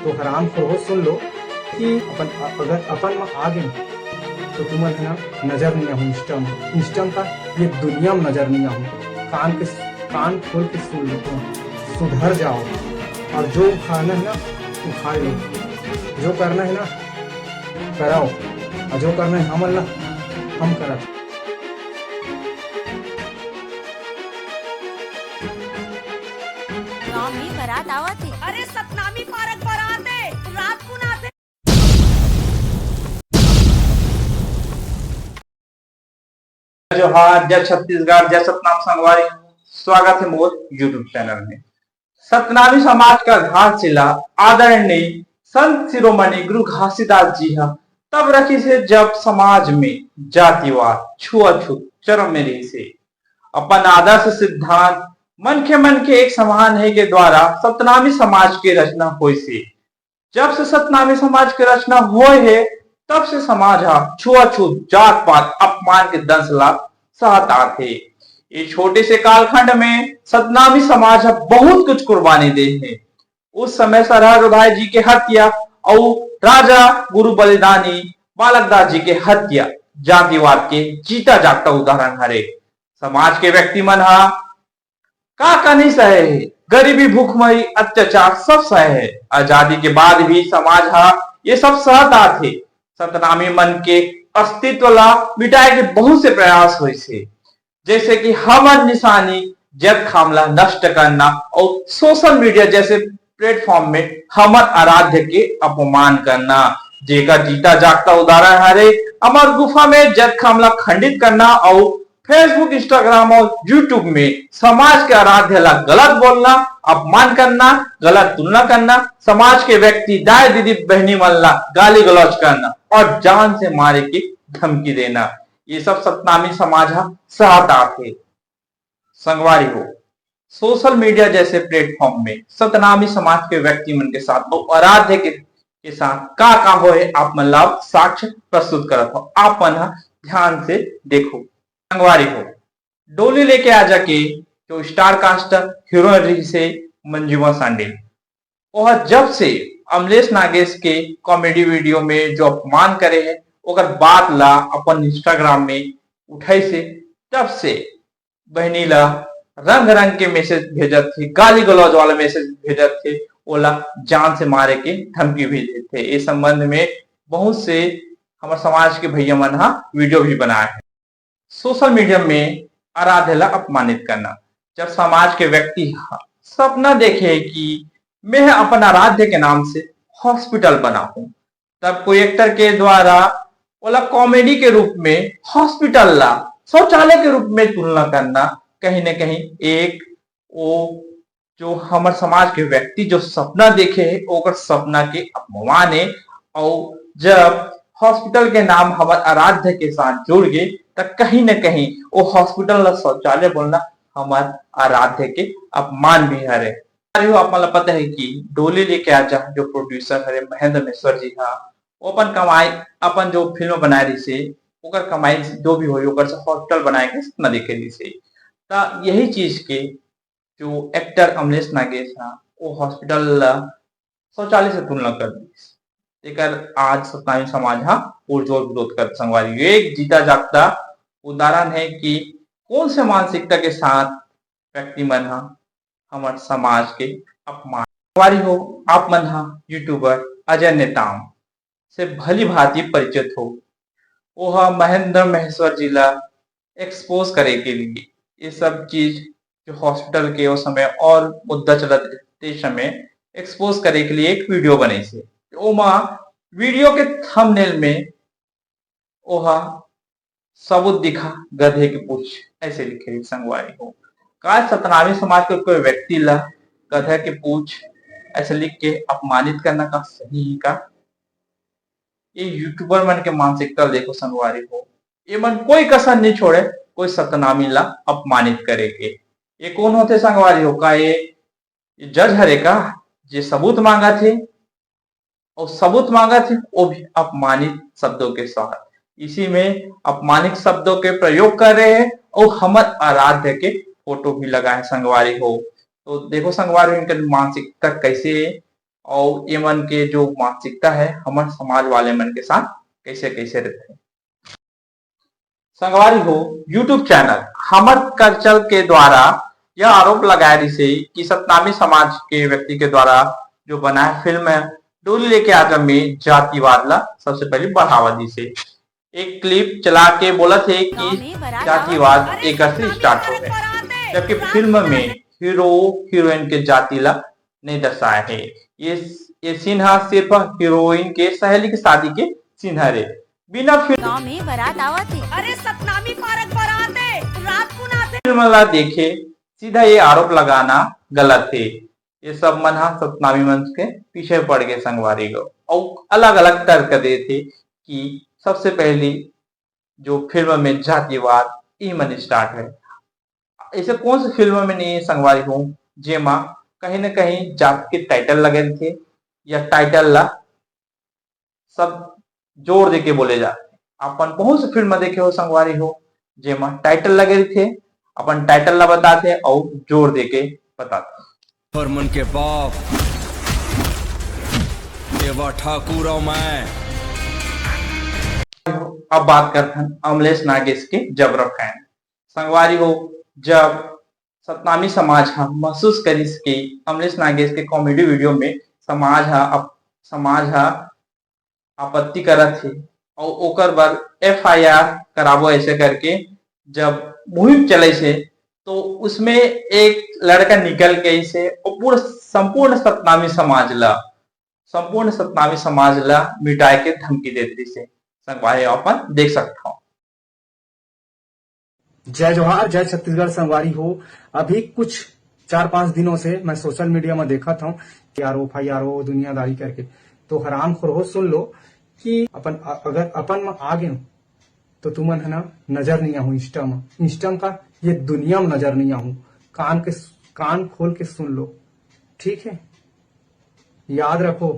तो हराम खोर सुन लो कि अगर अपन में आ गए तो तुम्हें है ना नजर नहीं आऊँ इंस्टम का ये दुनिया में नजर नहीं आऊँ। कान खोल के सुन लो, तुम सुधर जाओ और जो खाना है ना उखाड़ लो, जो करना है ना कराओ और जो करना है हम करा। गाँव में बारात आवत है। अरे सतनामी पारक बारात है, रात को नाचे। जोहार, जय छत्तीसगढ़, जय सतनाम संगवारी। स्वागत है मोर यूट्यूब चैनल में। सतनामी समाज का घाटशिला आदरणीय संत शिरोमणि गुरु घासीदास जी हा तब रखी से जब समाज में जातिवाद छुआछूत चरम में रही से अपन आदर्श सिद्धांत मन के एक समान है के द्वारा सतनामी समाज की रचना हुई से। जब से सतनामी समाज की रचना हुई है तब से समाज छुआछूत जात पात अपमान के दंश ला सहता थे। ये छोटे से कालखंड में सतनामी समाज बहुत कुछ कुर्बानी दे है। उस समय सरहद उदय जी के हत्या और राजा गुरु बलिदानी बालकदास जी के हत्या जातिवाद के जीता जागता उदाहरण हरे। समाज के व्यक्ति मन का नहीं सहे है, गरीबी भूखमरी अत्याचार सब सहे है। आजादी के बाद भी समाज ये सब सहता थे। सतनामी मन के अस्तित्व ला मिटाए के बहुत से प्रयास हुए से, जैसे कि हमर निशानी जब खामला नष्ट करना और सोशल मीडिया जैसे प्लेटफॉर्म में हमर आराध्य के अपमान करना। जेका जीता जागता उदाहरण हरे अमर गुफा में जब खामला खंडित करना और फेसबुक इंस्टाग्राम और यूट्यूब में समाज के आराध्य ला गलत बोलना, अपमान करना, गलत तुलना करना, समाज के व्यक्ति दाई दीदी बहनी मल्ला गाली गलौज करना और जान से मारे की धमकी देना, ये सब सतनामी समाज सहता थे। संगवारी हो, सोशल मीडिया जैसे प्लेटफॉर्म में सतनामी समाज के व्यक्ति मन के साथ और आराध्य के साथ का हो आप मन लाभ साक्ष्य प्रस्तुत करत हो। आप ध्यान से देखो। संगवारी हो, डोली लेके आ जाके जो स्टार कास्टर हीरोइन रही से मंजुमा सांडिल, वह जब से अमलेश नागेश के कॉमेडी वीडियो में जो अपमान करे है ओकर बात ला अपन इंस्टाग्राम में उठाई से, तब से बहनी ला रंग रंग के मैसेज भेजत थे, गाली गलौज वाला मैसेज भेजत थे, ओला जान से मारे के धमकी भेजे थे। इस संबंध में बहुत से हमारे समाज के भैया मन वीडियो भी बनाए हैं। सोशल मीडिया में आराध्य ला अपमानित करना, जब समाज के व्यक्ति सपना देखे कि मैं अपन आराध्य के नाम से हॉस्पिटल बनाऊं, तब कोई एक्टर के द्वारा ओला कॉमेडी के रूप में हॉस्पिटल ला शौचालय के रूप में तुलना करना कहीं न कहीं एक वो जो हमारे समाज के व्यक्ति जो सपना देखे है ओकर सपना के अपमान है। और जब हॉस्पिटल के नाम हमारे आराध्य के साथ जुड़ गए तब कहीं न कहीं वो हॉस्पिटल ला शौचालय बोलना हमारे आराध्य के अपमान भी हरे। आपको पता है कि डोली लेके आ जा जो प्रोड्यूसर हरे महेंद्र महेश्वर जी वो अपन कमाई अपन जो फिल्म बनाए रही से ओकर कमाई जो भी हो ओकर से हॉस्पिटल बनाए के सपना देखे रही से। यही चीज के जो एक्टर अमलेश नागेश वो हॉस्पिटल शौचालय से तुलना कर दी। आज सतनामी समाज पुरजोर विरोध कर। संगवारी एक जीता जागता उदाहरण है कि कौन से मानसिकता के साथ व्यक्ति मन हमारे समाज के अपमान। संगवारी हो, आप मन यूट्यूबर अजय नेताम से भली भांति परिचित हो। वह महेंद्र महेश्वर जी ला एक्सपोज करे के लिए ये सब चीज जो हॉस्पिटल के उस समय और मुद्दा चलते समय एक्सपोज करे के लिए एक वीडियो बने से। वीडियो के थंबनेल में ओहा सबूत दिखा गधे की पूछ ऐसे लिखे। संगवारी हो, का सतनामी समाज के कोई व्यक्ति ला गधे की पूछ ऐसे लिख के अपमानित करना का सही है का? ये यूट्यूबर मन के मानसिकता देखो। संगवारी हो, ये मन कोई कसर नहीं छोड़े कोई सतनामी ला अपमानित करेगे। ये कौन होते संगवारी हो? का ये जज हरे का जे सबूत मांगा थे और सबूत मांगा थे वो भी अपमानित शब्दों के साथ। इसी में अपमानित शब्दों के प्रयोग कर रहे हैं और हमारे आराध्य के फोटो भी लगाए। संगवारी हो, तो देखो संगवारी इनका मानसिकता कैसे है और ये मन के जो मानसिकता है हमारे समाज वाले मन के साथ कैसे कैसे रहते हैं। संगवारी हो यूट्यूब चैनल हमर कल्चर के द्वारा यह आरोप लगाया रिसे कि सतनामी समाज के व्यक्ति के द्वारा जो बना है फिल्म है डोली लेके आजा में जातिवाद ला सबसे पहले बढ़ावा दी से एक क्लिप चला के बोला थे कि जातिवाद एक से स्टार्ट हो गए, जबकि फिल्म में हीरो हीरोइन के जाति ला नहीं दर्शाया है। ये सीन सिर्फ हीरोइन के सहेली की शादी के सीन है। बिना गांव में बारात आवत है, अरे सतनामी पारक बारात है, रात को नाचे फिल्म ला देखे सीधा ये आरोप लगाना गलत है। ये सब मन सतनामी मंच के पीछे पड़ गए संगवारी को और अलग अलग तर्क दे थे कि सबसे पहली जो फिल्म में जातिवाद ई मन स्टार्ट है। ऐसे कौन सी फिल्म में नहीं संगवारी हूँ जेमा कहीं न कहीं जात के टाइटल लगे थे या टाइटल ला सब जोर दे के बोले जाते। अपन बहुत सी फिल्म देखे हो संगवारी हो जेमा टाइटल लगे थे, अपन टाइटल ला बताते और जोर दे के बताते। पर मन के बाप देवा ठाकुर और मैं अब बात करते हैं अमलेश नागेश के जबर फैन संगवारी हो। जब सतनामी समाज महसूस करिस के अमलेश नागेश के कॉमेडी वीडियो में समाज आपत्ति करत थे और ओकर बर FIR कराबो ऐसे करके जब मुहिम चले से तो उसमें एक लड़का निकल के इसे और संपूर्ण सतनामी समाज ला मिटाए के धमकी देती से संगवारी अपन देख सकता हूँ। जय जोहार, जय छत्तीसगढ़ संगवारी हो। अभी कुछ 4-5 दिनों से मैं सोशल मीडिया में देखा था कि FIR दुनियादारी करके, तो हराम खोर हो सुन लो कि अगर अपन में आ गए तो तुमन है ना नजर नहीं आहू इंस्टा का ये दुनिया में नजर नहीं आहू। कान खोल के सुन लो, ठीक है। याद रखो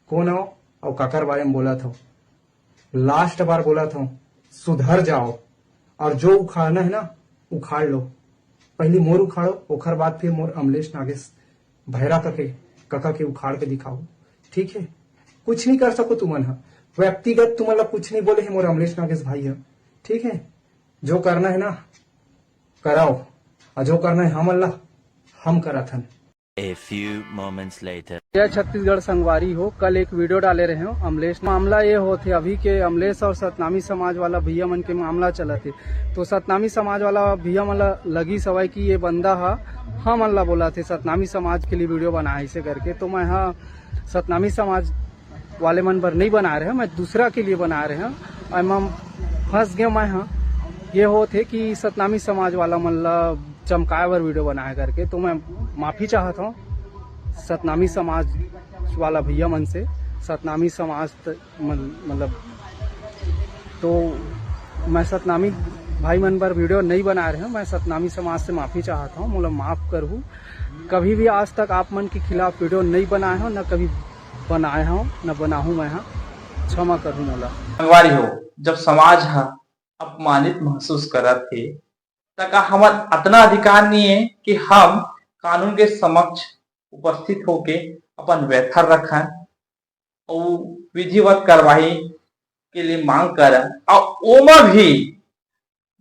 कौन हो और काकर बारे में बोला था, लास्ट बार बोला था सुधर जाओ और जो उखाड़ना है ना उखाड़ लो। पहले मोर उखाड़ो ओखर बाद फिर मोर अमलेश नागेश भैरा कका के उखाड़ के दिखाओ, ठीक है। कुछ नहीं कर सको तुमन व्यक्तिगत तुम्हारा कुछ नहीं बोले है मोर अमलेश नागेश भाई है, ठीक है। जो करना है ना कराओ और जो करना है हम करा था। A few moments later. जय छत्तीसगढ़ संगवारी हो। कल एक वीडियो डाले रहे हो अमलेश, मामला ये होते अभी के अमलेश और सतनामी समाज वाला भैया मन के मामला चला थे। तो सतनामी समाज वाला भैया मन लगी सवाई कि ये बंदा हम अल्लाह बोला थे सतनामी समाज के लिए वीडियो बनाए ऐसे करके। तो मैं सतनामी समाज वाले मन पर नहीं बना रहे, मैं दूसरा के लिए बना रहे हैं और मैं फंस गया। मैं ये होते कि सतनामी समाज वाला मन चमकाए बर वीडियो बनाया करके। तो मैं माफी चाहता हूँ सतनामी समाज वाला भैया मन से। सतनामी समाज मतलब तो मैं सतनामी भाई मन पर वीडियो नहीं बना रहे हैं, मैं सतनामी समाज से माफी चाहता हूँ, मतलब माफ करूँ। कभी भी आज तक आप मन के खिलाफ वीडियो नहीं बनाए हो, न कभी बनाए हो न बनाहूँ। मैं क्षमा करूँ मोला। संगवारी हो जब समाज अपमानित महसूस करत थे तक हमार इतना अधिकार नहीं है कि हम कानून के समक्ष उपस्थित होके अपन व्यथा रखें और विधिवत कार्रवाई के लिए मांग करें और ओमा भी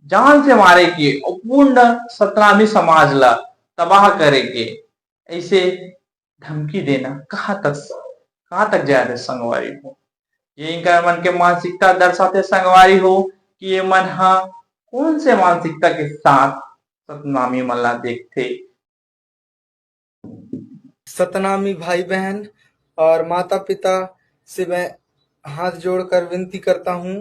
जान से मारे के और पूर्ण सतनामी समाज ला तबाह करे के ऐसे धमकी देना कहाँ तक जाए संगवारी हो। ये इनका मन के मानसिकता दर्शाते संगवारी हो कि ये मन कौन से मानसिकता के साथ सतनामी मल्ला देखते। सतनामी भाई बहन और माता पिता से मैं हाथ जोड़कर विनती करता हूं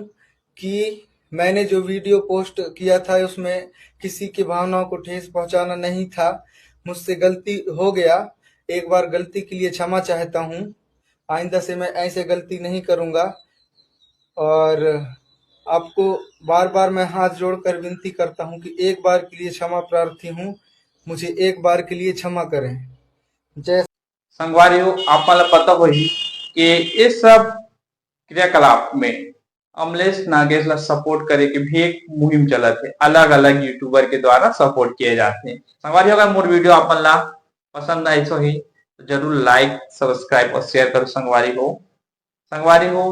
कि मैंने जो वीडियो पोस्ट किया था उसमें किसी की भावनाओं को ठेस पहुंचाना नहीं था। मुझसे गलती हो गया, एक बार गलती के लिए क्षमा चाहता हूं। आइंदा से मैं ऐसे गलती नहीं करूंगा और आपको बार बार मैं हाथ जोड़कर विनती करता हूं कि एक बार के लिए क्षमा प्रार्थी हूं, मुझे एक बार के लिए क्षमा करें। जय संगवारी हो आपको पता होगी कि इस सब क्रियाकलाप में अमलेश नागेश ला सपोर्ट करे के भी एक मुहिम चलत है, अलग अलग यूट्यूबर के द्वारा सपोर्ट किए जाते हैं। संगवारी अगर मोर वीडियो अपन ला पसंद आई तो ही तो जरूर लाइक सब्सक्राइब और शेयर करो संगवारी हो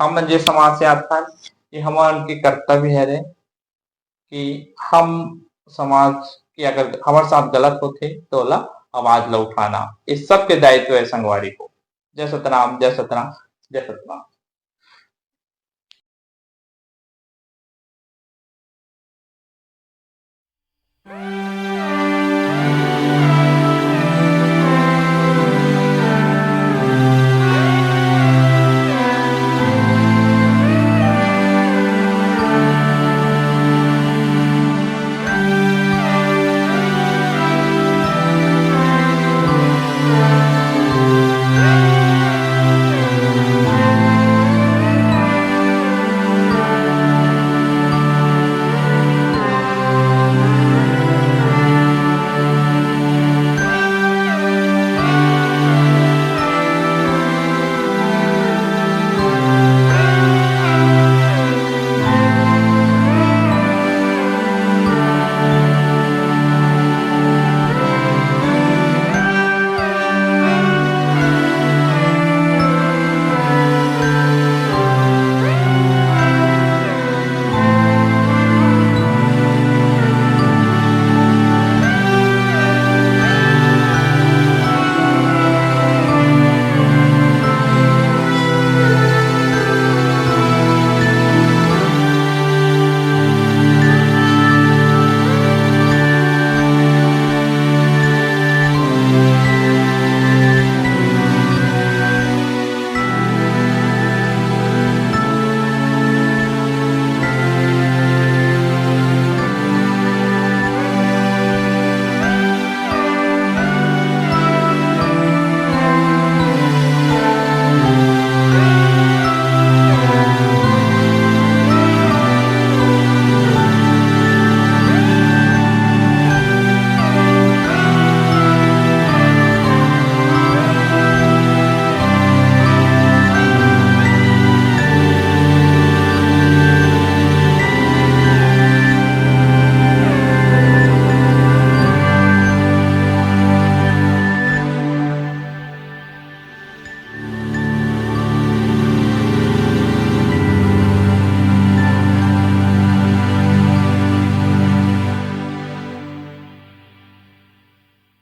हम जे समाज से आता है ये हमारे उनके कर्तव्य है रे कि हम समाज की अगर हमारे साथ गलत होते तो ओला आवाज ला उठाना इस सब के दायित्व है संगवारी को। जय सतनाम जय सतनाम जय सतनाम।